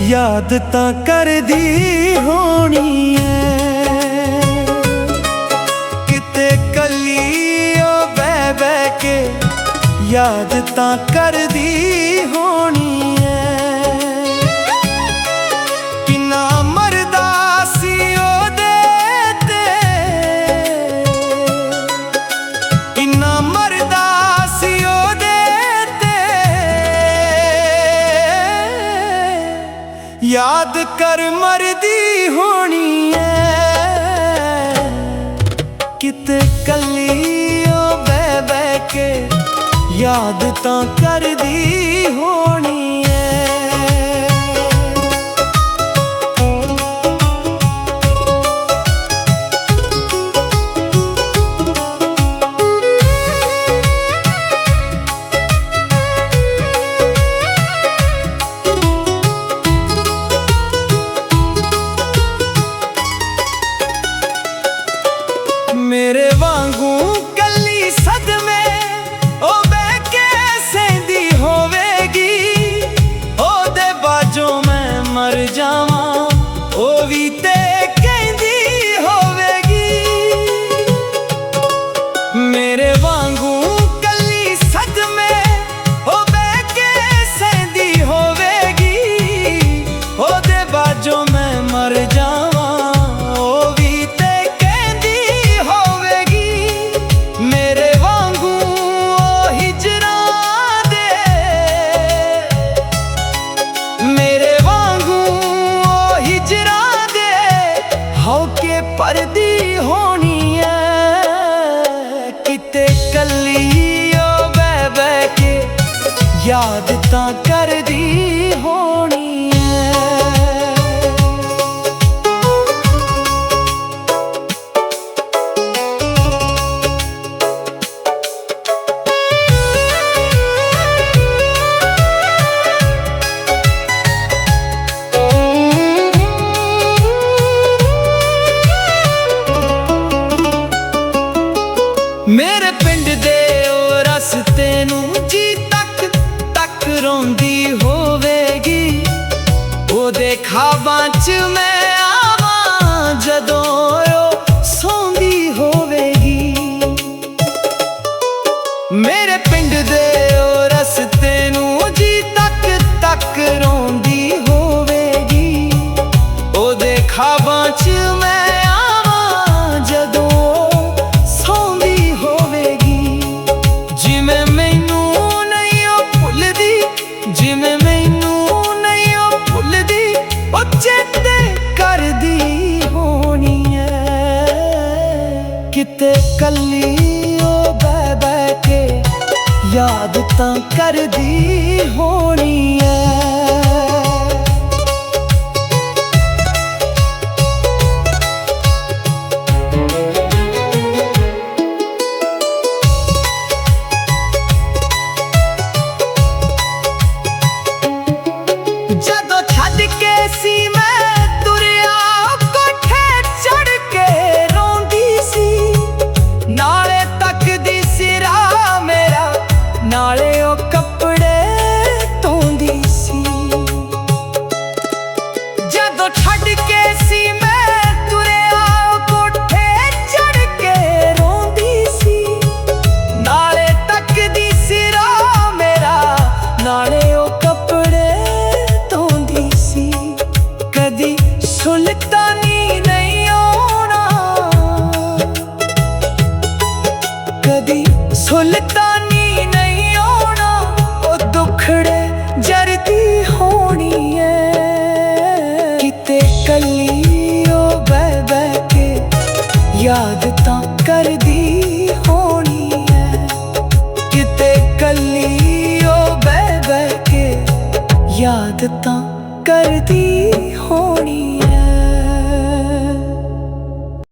याद तां करदी होनी है। किते कली ओ बह बह के याद तां करदी होनी है। किन्ना मरदा सी ओदे ते, किन्ना मरदा सी ओदे ते, याद कर मरदी होनी है। किते कली ओ बह बह के याद तां करदी होनी है। मेरे वांगू कली सदमे ओ बह के सेंदी होवेगी, ओदे बाजों मैं मर जावां ओ भी ते कहंदी होवेगी। मेरे वांगू कली सदमे ओ बह के सेंदी होवेगी, ओदे बाजों मैं मर जावां होके परदी होनी है। किते कली ओ बह बह के याद तां करदी होनी है। मेरे पिंड दे ओ रस्ते नू जी तक तक रोंदी होवेगी, ओदे ख्वाबां च मैं आवां जदों ओ सौंदी होवेगी। मेरे पिंड दे ओ रस्ते नू जी तक तक रोंदी होवेगी, ओदे ख्वाबां च मैं चेते करदी होनी है। किते कली ओ बह बह के याद तां करदी होनी है। जदों छड्ड के सी नाले ओ कपड़े धोंदी सी, जदों छड्ड के सी मैं तुरिया कोठे चढ़ के रोंदी सी। नाले तकदी सिरा मेरा, नाले ओ कपड़े धोंदी सी। कदी सुल्तानी नहीं आना, कदी सुल्तानी दुखड़े जरदी होनी है। किते कली ओ बह बह के याद तां